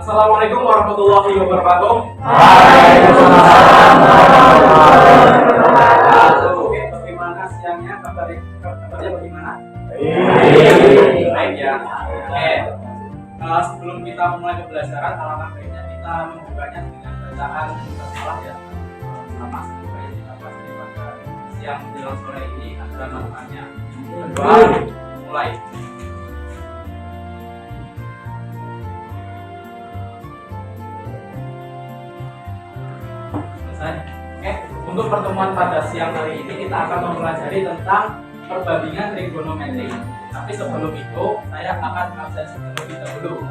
Assalamualaikum warahmatullahi wabarakatuh. Waalaikumsalam warahmatullahi wabarakatuh. Oke, bagaimana siangnya? Kabarnya bagaimana? Baik ya. Oke. Sebelum kita mulai pembelajaran, alangkah baiknya kita membukanya dengan bacaan masalah ya. Sama seperti kita bahas pada siang menjelang sore ini adalah manfaatnya. Kedua, mulai. Oke, untuk pertemuan pada siang hari ini kita akan mempelajari tentang perbandingan trigonometri. Tapi sebelum itu, saya akan absensi terlebih dahulu.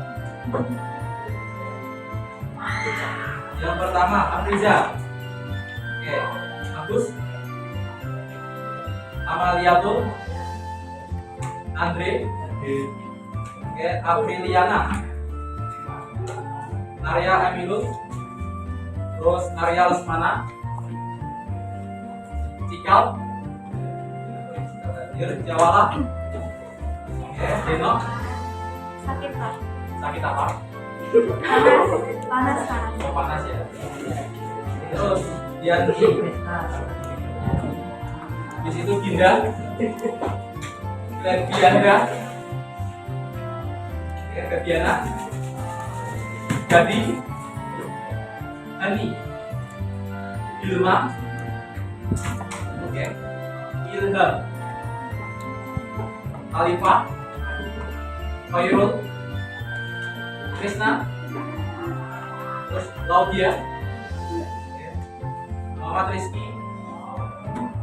Yang pertama, Afriza. Oke, Agus, Amaliatul, Andre, oke, Apriliana, Arya Emilus, terus Arya Lesmana, Cikal, Jawala, oke, Deno, Sakit Pak. sakit apa? Panas Pak. Oh, panas ya. Terus Dianti, di situ Ginda, Dianda, oke, Diana, Gadi, Ani, Ilma, oke, Ilham, Alifah, Khairul, Krisna, terus Laudia, Muhammad Rizky,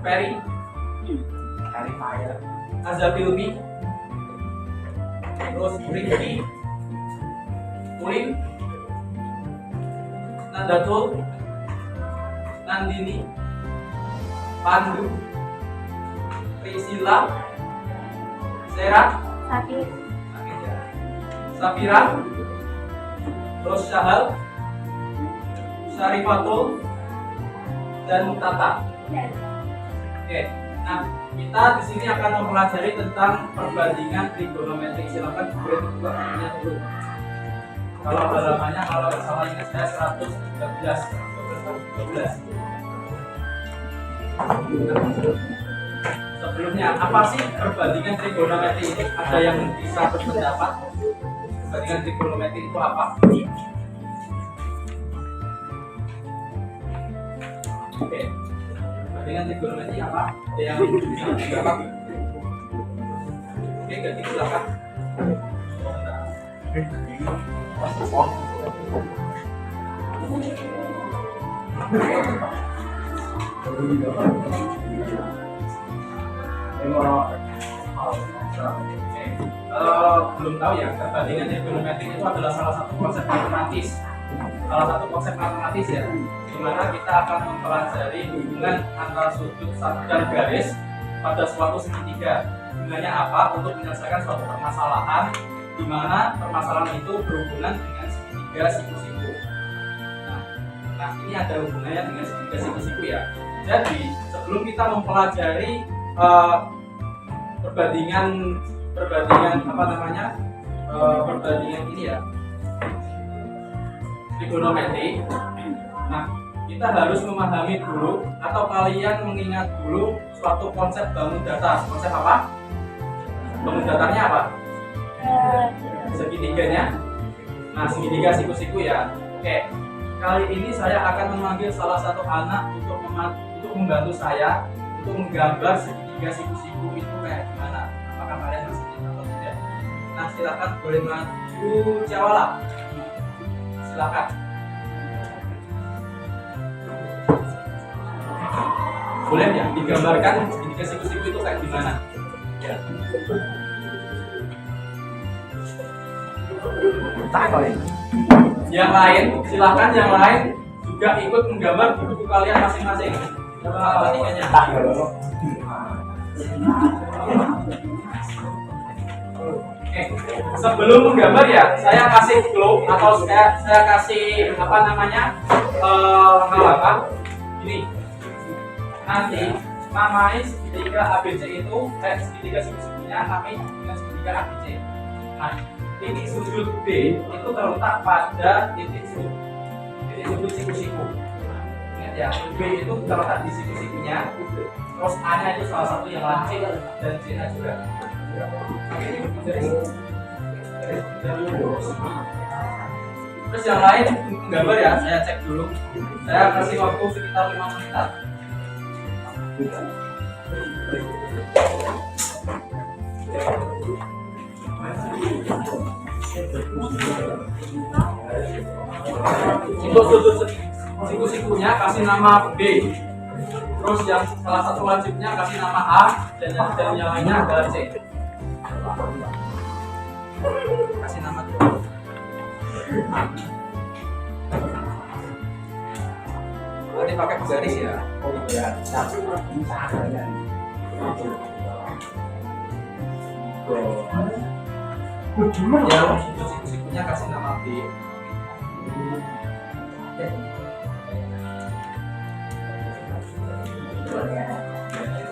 Ferry, Azabilmi, terus Rifki, Ulim, Nadatul, Nandini, Pandu, Priscilla, Sera, Sakit. Safira, terus Syahal, Syarifatul, dan Muktata. Oke, nah kita di sini akan mempelajari tentang perbandingan trigonometri. Silakan bukunya dulu. Kalau halamannya, kalau nggak salah ingat saya 113. Sebelumnya, apa sih perbandingan trigonometri ini? Ada yang bisa berpendapat? Perbandingan trigonometri itu apa? Oke, perbandingan trigonometri apa? Ada yang bisa berpendapat? Oke, ganti silakan. Belum tahu ya, perbandingan trigonometri itu adalah salah satu konsep matematis. Salah satu konsep matematis ya, di mana kita akan mempelajari hubungan antara sudut dan garis pada suatu segitiga. Hubungannya apa? Untuk menyelesaikan suatu permasalahan, di mana permasalahan itu berhubungan dengan segitiga siku-siku. Nah, ini ada hubungannya dengan segitiga siku-siku ya. Jadi sebelum kita mempelajari perbandingan apa namanya, perbandingan ini ya, trigonometri. Nah, kita harus memahami dulu atau kalian mengingat dulu suatu konsep bangun datar. Konsep apa? Bangun datarnya apa? Segitiganya. Nah, segitiga siku-siku ya. Oke. Kali ini saya akan memanggil salah satu anak untuk membantu saya untuk menggambar segitiga siku-siku itu kayak gimana. Apakah kalian masih ingat atau tidak? Nah, silakan boleh maju Jawala. Silakan. Boleh ya digambarkan segitiga siku-siku itu kayak gimana? Ya. Yang lain, silakan yang lain juga ikut menggambar di buku kalian masing-masing. Matematikanya. Sebelum menggambar ya, saya kasih clue atau saya kasih apa namanya langkah-langkah. Ini nanti namai segitiga ABC itu segitiga siku-sikunya namai dengan segitiga ABC. Nah, titik sudut B itu terletak pada titik sudut siku-siku. Ingat ya, B itu terletak di siku-sikunya, terus A-nya itu salah satu yang lancip dan C-nya juga. Terus yang lain gambar ya, saya cek dulu. Saya kasih waktu sekitar 5 menit. Untuk sudut siku-sikunya kasih nama B. Terus yang salah satu lancipnya kasih nama A dan yang lainnya adalah C. Kasih nama tuh. Nanti pakai garis ya. Oh iya. Ya, untuk siku-sikunya kasih nama B.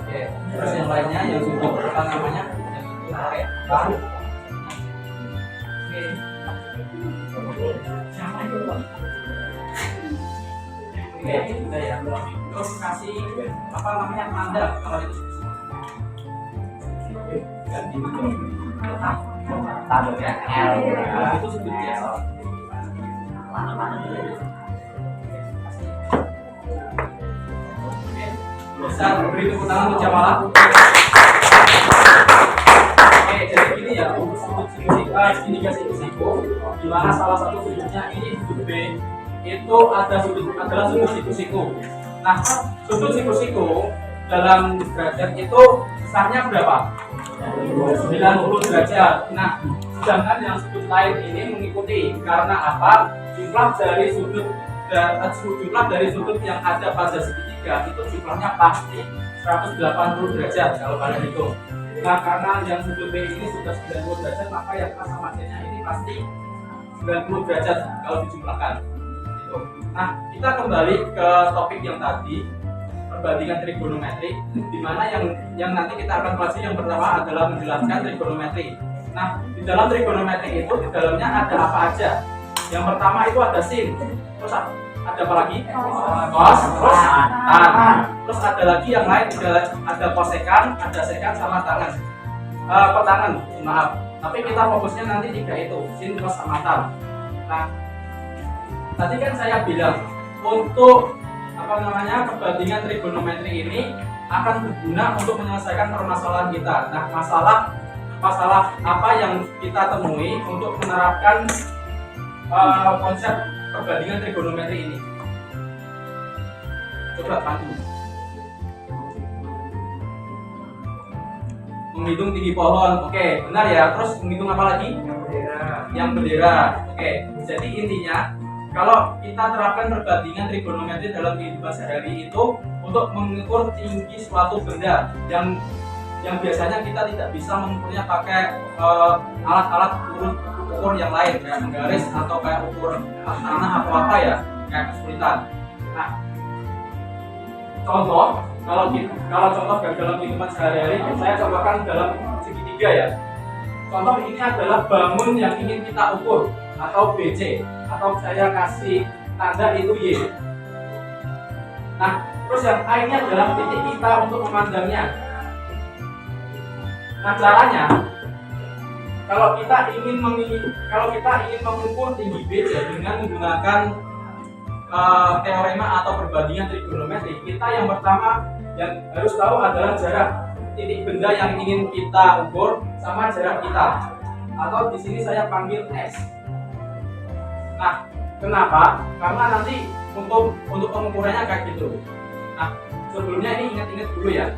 Oke. Terus yang lainnya yang sudut apa namanya? Yang itu pakai A. Oke, udah ya. Terus kasih apa namanya tanda kalau itu. Dan ini tanda ya L. Itu sudutnya L. Bisa beri tepuk tangan untuk Jamala. Oke, jadi gini ya, sudut segitiga siku-siku, di mana salah satu sudutnya ini sudut B, itu adalah sudut siku-siku. Nah, sudut siku-siku dalam derajat itu besarnya berapa? 90 derajat. Nah, sedangkan yang sudut lain ini mengikuti karena apa? Jumlah dari sudut yang ada pada segitiga itu jumlahnya pasti 180 derajat kalau kalian hitung. Nah, karena yang sudut B ini sudah 90 derajat, maka yang A sama C-nya ini pasti 90 derajat kalau dijumlahkan. Gitu. Nah, kita kembali ke topik yang tadi, perbandingan trigonometri, di mana yang nanti kita akan pelajari yang pertama adalah menjelaskan trigonometri. Nah, di dalam trigonometri itu di dalamnya ada apa aja? Yang pertama itu ada sin, terus ada apa lagi? Cos, terus tan. Terus ada lagi yang lain, ada kosekan, ada sekan sama tangan. Petangan, maaf. Tapi kita fokusnya nanti 3 itu, sin, cos, sama tan. Nah, tadi kan saya bilang untuk perbandingan trigonometri ini akan berguna untuk menyelesaikan permasalahan kita. Nah, masalah apa yang kita temui untuk menerapkan konsep perbandingan trigonometri ini? Coba bantu. Menghitung tinggi pohon, oke, benar ya. Terus menghitung apa lagi? Yang bendera. Oke, jadi intinya kalau kita terapkan perbandingan trigonometri dalam kehidupan sehari itu untuk mengukur tinggi suatu benda yang biasanya kita tidak bisa mengukurnya pakai alat-alat ukur yang lain kayak menggaris atau kayak ukur tanah atau apa ya, kayak kesulitan. Nah, contoh kalau contoh dalam kehidupan sehari-hari saya contohkan dalam segitiga ya. Contoh ini adalah bangun yang ingin kita ukur atau BC, atau saya kasih tanda itu Y. Nah, terus yang A ini adalah titik kita untuk memandangnya. Nah, caranya kalau kita ingin mengukur tinggi BC dengan menggunakan teorema atau perbandingan trigonometri, kita yang pertama yang harus tahu adalah jarak titik benda yang ingin kita ukur sama jarak kita, atau di sini saya panggil X. Nah, kenapa? Karena nanti untuk pengukurannya kayak gitu. Nah, sebelumnya ini ingat-ingat dulu ya.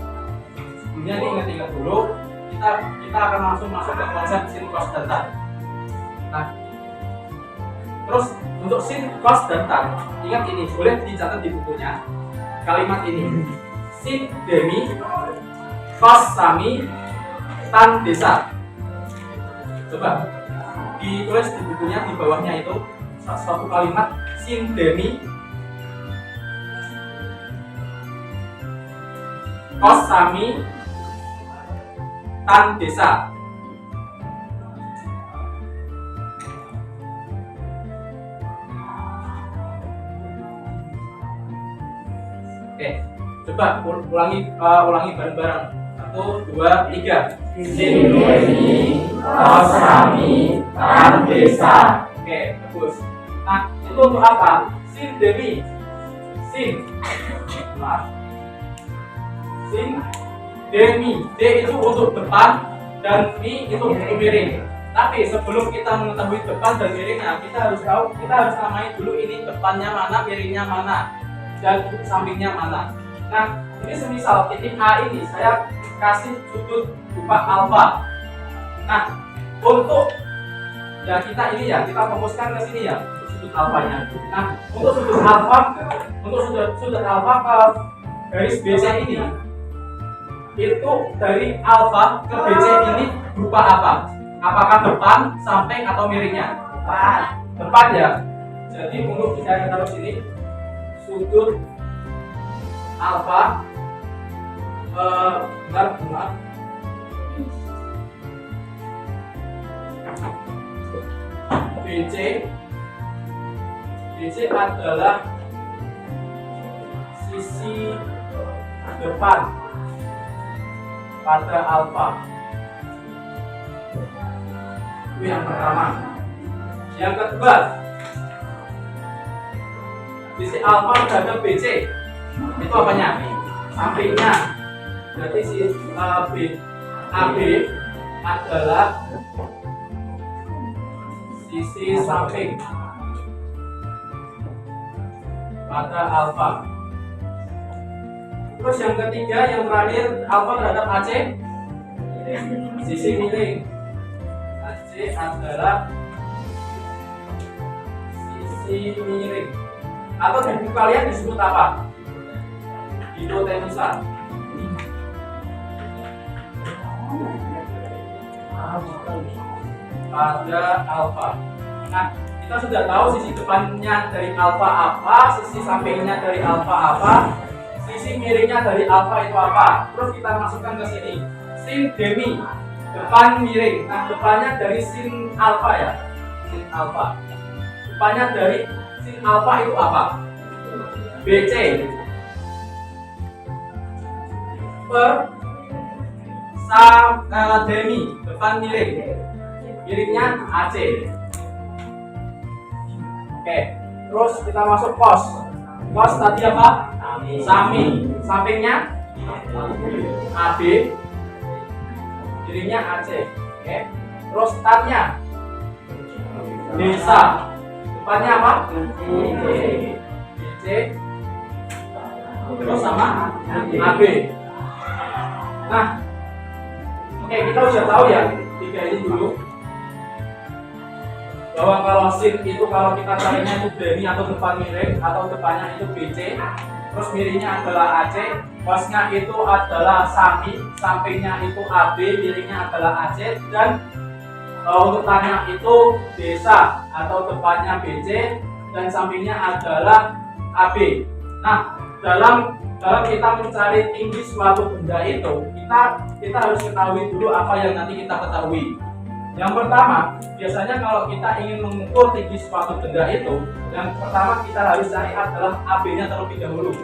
Kita akan langsung masuk ke konsep sin, cos, dan tan. Nah, terus untuk sin, cos, dan tan, ingat ini, boleh dicatat di bukunya. Kalimat ini, sin demi, cos sami, tan desa. Coba ditulis di bukunya, di bawahnya itu suatu kalimat, sin demi, cos sami, tan desa. Oke, coba ulangi bareng-bareng. 1, 2, 3. Sin Demi, Kos Rami, Tan Desa. Oke, bagus. Nah, itu untuk apa? Sin Demi. Sin. Maaf. Sin Demi. D itu untuk depan dan Mi itu untuk miring. Tapi sebelum kita mengetahui depan dan miringnya, kita harus namai dulu ini depannya mana, miringnya mana, dan sampingnya mana. Nah, ini semisal titik A ini saya kasih sudut berupa alfa. Nah, untuk kita fokuskan ke sini ya, untuk sudut alfanya. Nah, untuk sudut alfa ke garis BC ini, itu dari alfa ke BC ini berupa apa? Apakah depan, samping, atau miringnya? Depan ya. Jadi untuk kita taruh sini sudut alfa maaf. BC adalah sisi depan pada alfa. Itu yang pertama. Yang kedua, sisi alfa terhadap BC itu apanya? Sampingnya. Berarti si AB adalah sisi samping pada alfa. Terus yang ketiga, yang terakhir, alfa terhadap AC, sisi miring. AC adalah sisi miring. Atau di buku kalian disebut apa? Hipotenusa. Pada alfa. Nah, kita sudah tahu sisi depannya dari alfa apa, sisi sampingnya dari alfa apa, sisi miringnya dari alfa itu apa. Terus kita masukkan ke sini. Sin Demi, depan miring. Nah, depannya dari sin alfa ya. Sin alfa. Depannya dari sin alfa itu apa? BC per Demi, depan miring. Miringnya AC. Oke, terus kita masuk kos. Kos tadi apa? Sami. Sampingnya AB. Miringnya AC. Oke. Terus tannya desa. Depannya apa? BC. Terus sama AB. Nah, oke, kita sudah tahu ya tiga ini dulu. Bahwa kalau sin itu kalau kita carinya itu Demi atau depan miring, atau depannya itu BC, terus miringnya adalah AC, kosnya itu adalah Sami, sampingnya itu AB, miringnya adalah AC, dan untuk tannya itu desa atau depannya BC dan sampingnya adalah AB. Nah, dalam kita mencari tinggi suatu benda itu, kita harus ketahui dulu apa yang nanti kita ketahui. Yang pertama, biasanya kalau kita ingin mengukur tinggi suatu benda itu, yang pertama kita harus cari adalah AB-nya terlebih dahulu.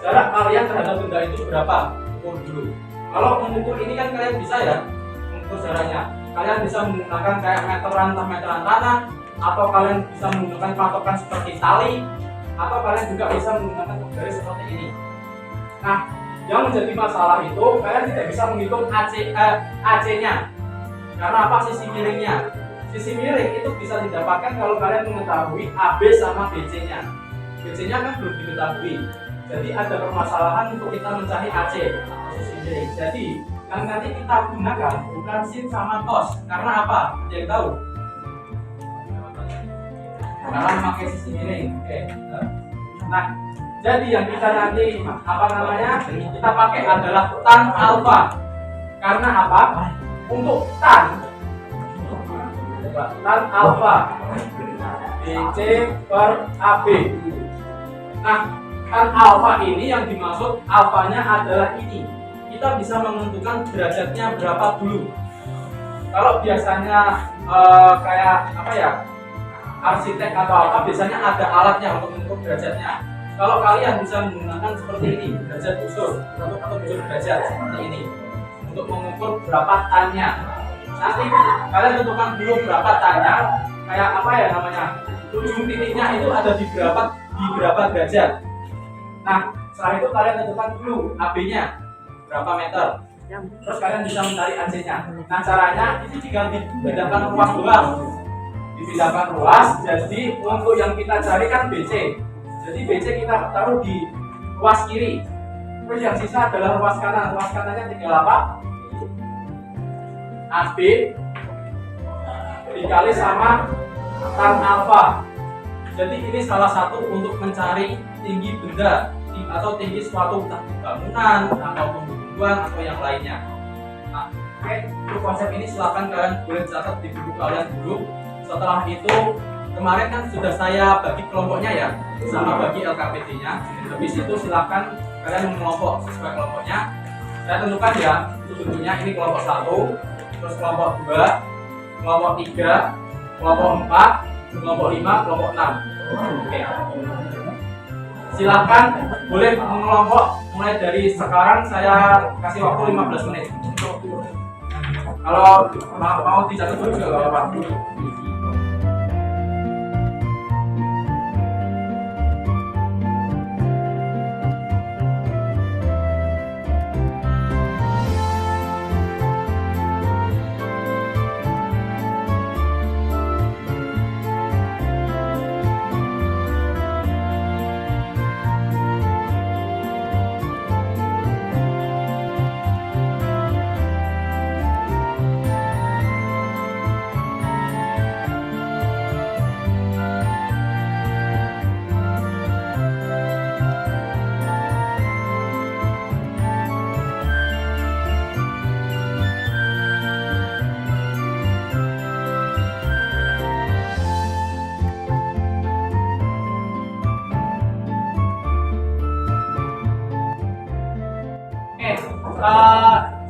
Jarak kalian terhadap benda itu berapa? Ukur dulu. Kalau mengukur ini kan kalian bisa ya, mengukur jaraknya. Kalian bisa menggunakan kayak meteran tanah, atau kalian bisa menggunakan patokan seperti tali, atau kalian juga bisa menggunakan garis seperti ini. Nah, yang menjadi masalah itu kalian tidak bisa menghitung AC-nya. Karena apa? Sisi miringnya. Sisi miring itu bisa didapatkan kalau kalian mengetahui AB sama BC-nya. BC-nya kan belum diketahui. Jadi ada permasalahan untuk kita mencari AC, sisi miring. Jadi yang nanti kita gunakan bukan sin sama cos. Karena apa? Ada yang tahu? Karena memakai sisi miring. Oke. Nah, jadi yang kita nanti kita pakai adalah tan alfa. Karena apa? Untuk tan alfa BC per AB. Nah, tan alfa ini yang dimaksud alfanya adalah ini. Kita bisa menentukan derajatnya berapa dulu. Kalau biasanya kayak apa ya, arsitek atau apa, biasanya ada alatnya untuk mengukur derajatnya. Kalau kalian bisa menggunakan seperti ini, derajat busur atau busur derajat seperti ini, untuk mengukur berapa tannya. Nanti kalian tentukan dulu berapa tannya, kayak apa ya namanya, ujung titiknya itu ada di berapa derajat. Nah, setelah itu kalian tentukan dulu AB-nya berapa meter. Terus kalian bisa mencari AC-nya. Nah, caranya ini tinggal dipindahkan ruas doang. Dipindahkan ruas, jadi untuk yang kita cari kan BC. Jadi BC kita taruh di ruas kiri. Terus yang sisa adalah ruas kanan. Ruas kanannya tinggal apa? AB dikali sama tan alfa. Jadi ini salah satu untuk mencari tinggi benda atau tinggi suatu bangunan ataupun tumbuhan atau yang lainnya. Nah, oke, untuk konsep ini silakan kalian boleh catat di buku kalian dulu. Setelah itu kemarin kan sudah saya bagi kelompoknya ya, sama bagi LKPD-nya. Habis itu silakan kalian mengelompok sesuai kelompoknya. Saya tentukan ya, bentuknya ini kelompok 1, terus kelompok 2, kelompok 3, kelompok 4, kelompok 5, kelompok 6. Oke. Silakan boleh mengelompok mulai dari sekarang. Saya kasih waktu 15 menit. Kalau mau dicatat dulu juga nggak apa-apa.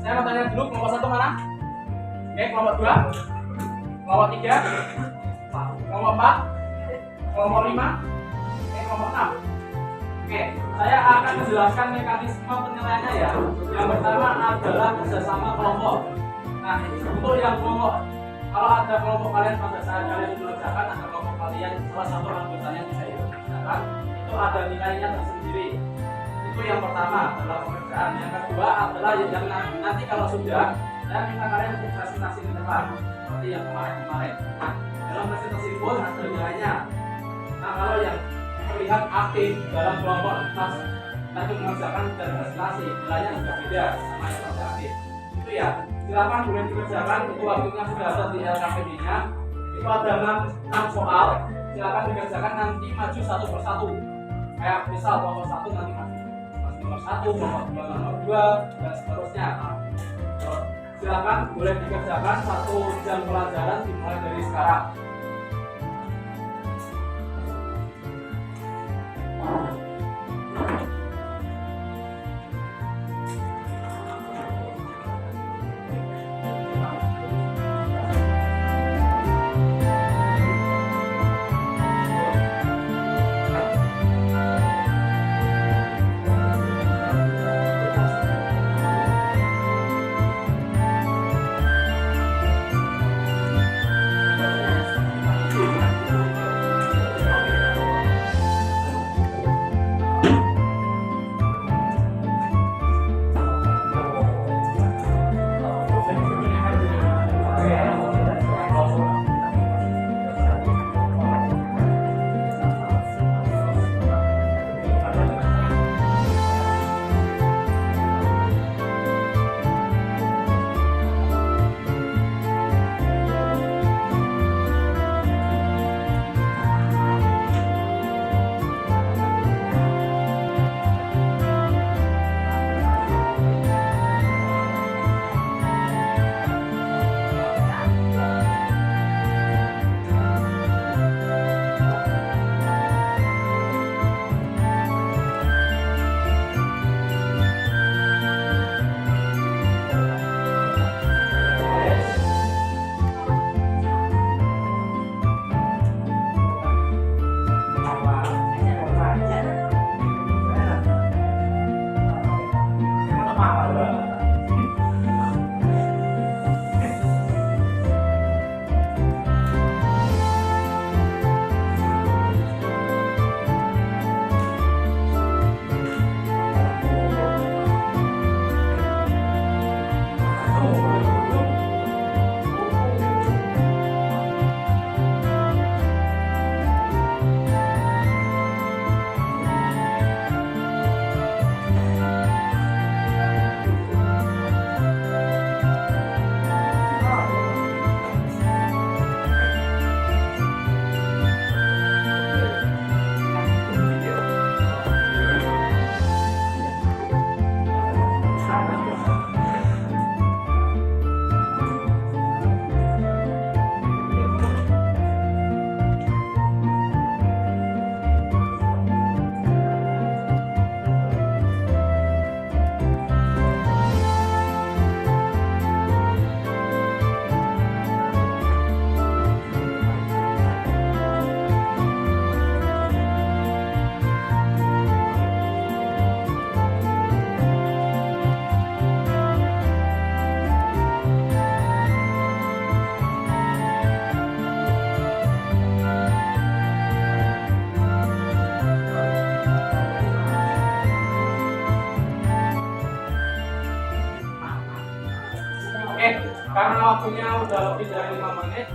Saya mau tanya dulu, kelompok 1 mana? Oke, kelompok 2, kelompok 3, kelompok 4, kelompok 5, kelompok 6. Oke, saya akan menjelaskan mekanisme penilaiannya ya. Yang pertama adalah kerjasama kelompok. Nah, untuk yang kelompok, kalau ada kelompok kalian pada saat kalian mengerjakan, ada kelompok kalian salah satu anggotanya bisa dikerjakan, itu ada nilainya tersendiri. Itu yang pertama adalah pekerjaan. Yang kedua adalah yang nanti kalau sudah, saya minta kalian untuk presentasi di depan seperti yang kemarin. Nah, dalam presentasi pun ada nilainya. Nah, kalau yang terlihat aktif dalam kelompok pas tadi mengerjakan dan presentasi, nilainya juga beda sama yang tidak aktif. Itu ya, silakan boleh dikerjakan. Itu waktunya sudah ada di LKPD-nya. Itu ada 6 soal. Silakan dikerjakan, nanti maju satu persatu. Kayak misal kelompok 1 nanti maju nomor 1, nomor 2, dan seterusnya. Silakan boleh dikerjakan 1 jam pelajaran dimulai dari sekarang. Karena waktunya udah lebih dari 5 menit,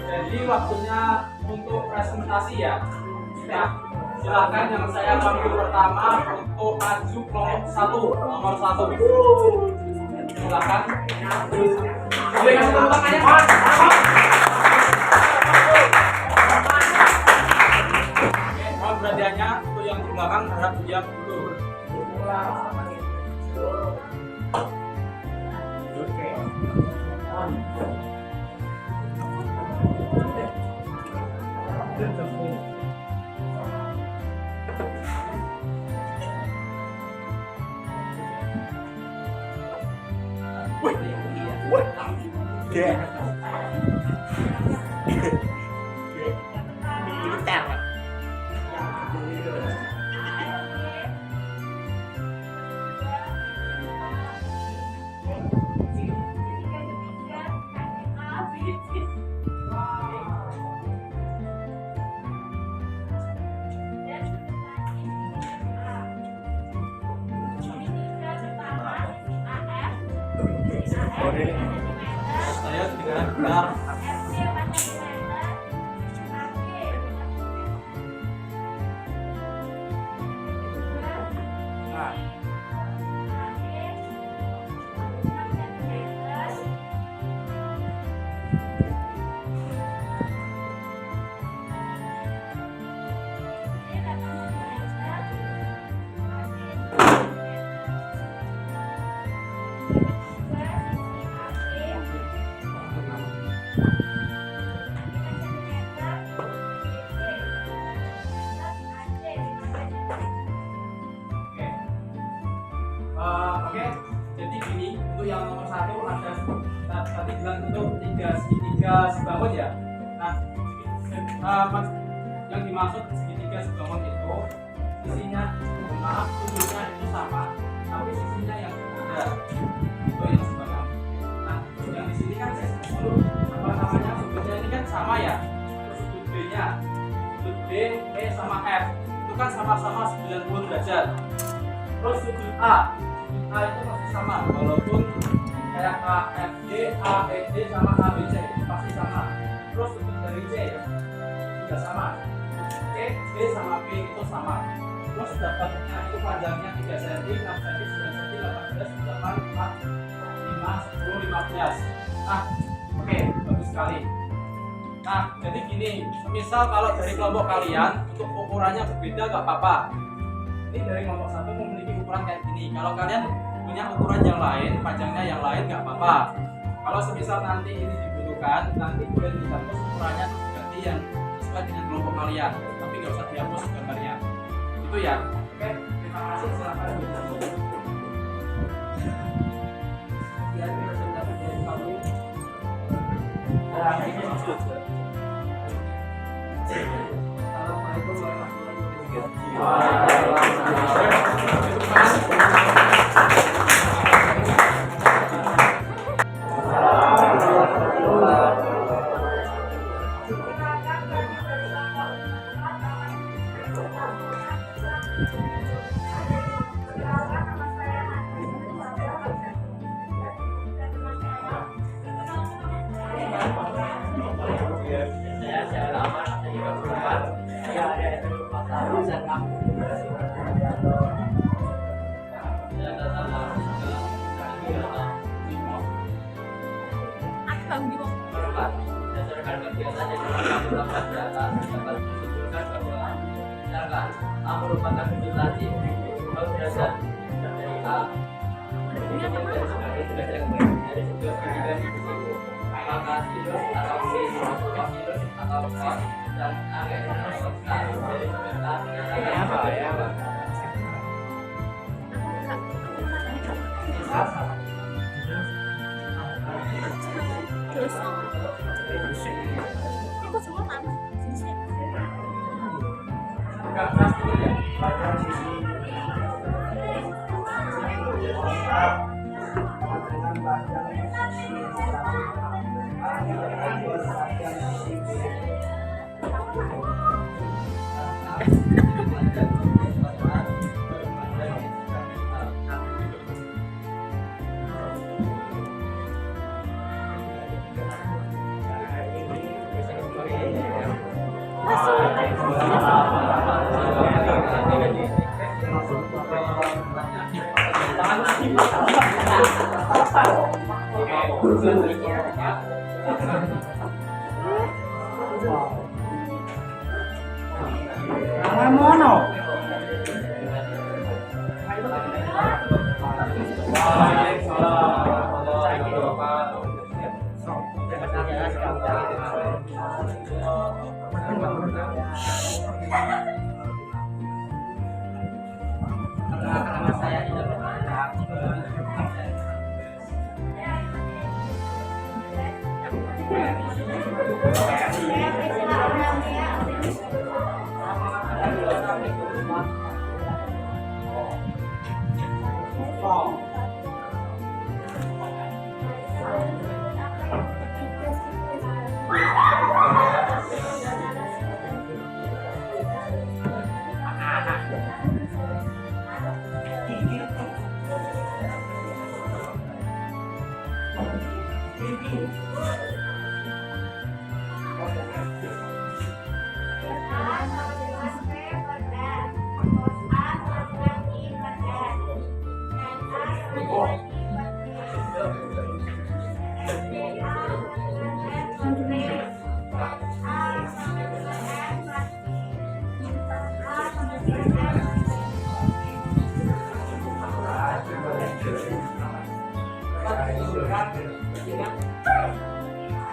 jadi waktunya untuk presentasi ya. Nah, silakan yang saya panggil pertama untuk maju kelompok 1, nomor 1. Silakan. Boleh kasih tepuk tangan ya? Oke, mohon perhatiannya untuk yang di belakang harap diam dulu. Saya dengan benar. Oke, jadi gini untuk yang nomor 1 ada tadi bilang untuk segitiga sebangun ya. Nah, yang dimaksud segitiga sebangun itu sisinya, maaf, sudutnya itu sama, tapi sisinya yang berbeda. Itu yang sebangun. Nah, yang di sini kan sudutnya ini kan sama ya. Sudut B-nya, sudut B, E sama F itu kan sama-sama 90 derajat. Terus sudut A itu masih sama, walaupun kayak AFD, AED sama ABC itu pasti sama. Terus sudut dari C ya, juga sama. C, B sama B itu sama. Terus dapatnya itu panjangnya 3 cm, 6 cm, 9 cm, 18, 8, 4, 5, 10, 15. Nah, oke, bagus sekali. Nah, jadi gini, misal kalau dari kelompok kalian untuk ukurannya berbeda nggak apa-apa. Ini dari kelompok 1 memiliki ukuran kayak gini. Kalau kalian punya ukuran yang lain, panjangnya yang lain nggak apa-apa. Kalau semisal nanti ini dibutuhkan, nanti boleh dihapus ukurannya ganti yang sesuai dengan kelompok kalian, tapi nggak usah dihapus gambarnya. Itu ya. Oke, terima kasih. Silakan dihapus. Assalamualaikum warahmatullahi merupakan substansi derajat dari A dari sebuah segitiga itu, maka sinus atau sin kosinus atau cos dan angin atau tan dari sebuah menyatakan apa ya Pak?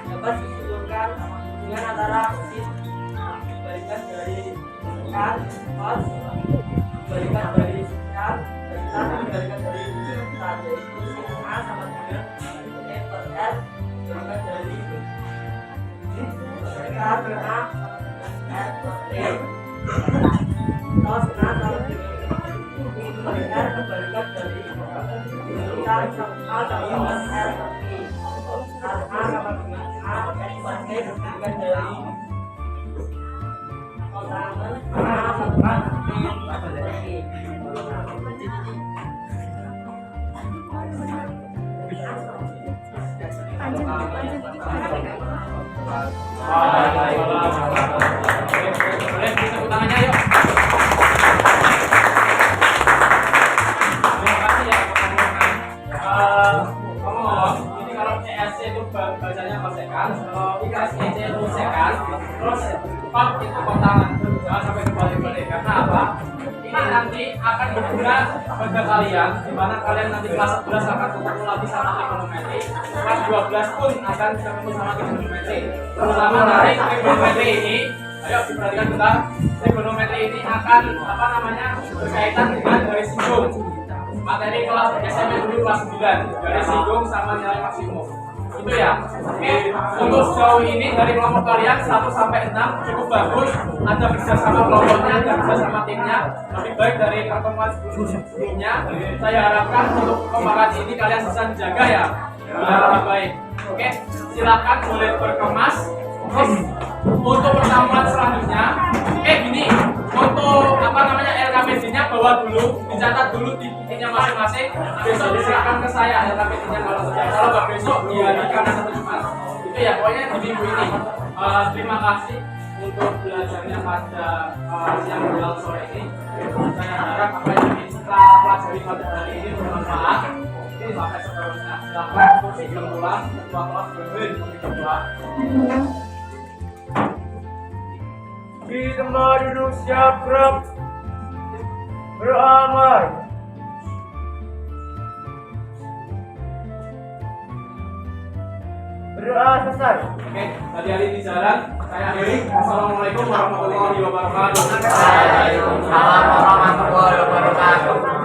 dapat disimpulkan dengan antara balikan dari kan pas balikan dari kan balikan dari kan yaitu A sama dengan E per R balikan dari K per A R per E cos A sama dengan R balikan dari A sama dengan R per I A sama dengan A X per E balikan dari Boleh tepuk tangannya yuk. Terima kasih ya teman-teman. Ini kalau CSC itu bacanya kosekan, kalau IKSC itu sekan, terus pop itu kotangan. Jangan sampai kebalik-balik. Karena apa? Ini nanti akan berguna bagi kalian, di mana kalian nanti kelas 11 akan ketemu lagi sama trigonometri, kelas 12 pun akan ketemu sama trigonometri. Terutama dari trigonometri ini, ayo diperhatikan bentar. Trigonometri ini akan berkaitan dengan garis singgung. Materi kelas SMP dulu kelas 9, garis singgung sama nilai maksimum. Itu ya. Oke. Untuk sejauh ini dari kelompok kalian 1 sampai 6 cukup bagus. Ada kerjasama kelompoknya, ada kerjasama timnya. Lebih baik dari pertemuan sebelumnya. Saya harapkan untuk perkembangan ini kalian bisa menjaga ya. Lebih baik. Oke. Silakan boleh berkemas. Terus untuk pertemuan selanjutnya, gini. Untuk LKPD-nya bawa dulu, dicatat dulu di bukunya masing-masing. Besok diserahkan ke saya LKPD-nya kalau sudah. Kalau nggak besok di hari Kamis atau Jumat. Itu ya pokoknya di minggu ini. Terima kasih untuk belajarnya pada siang menjelang sore ini. Saya harap apa yang kita pelajari pada hari ini bermanfaat. Ini sampai seterusnya. Silakan untuk kesimpulan ketua kelas berlin ketua. Di tempat duduk siap gerak. Beramal. Berdoa selesai. Oke, hari-hari di jalan. Saya akhiri. Wassalamualaikum warahmatullahi wabarakatuh. Waalaikumsalam warahmatullahi wabarakatuh.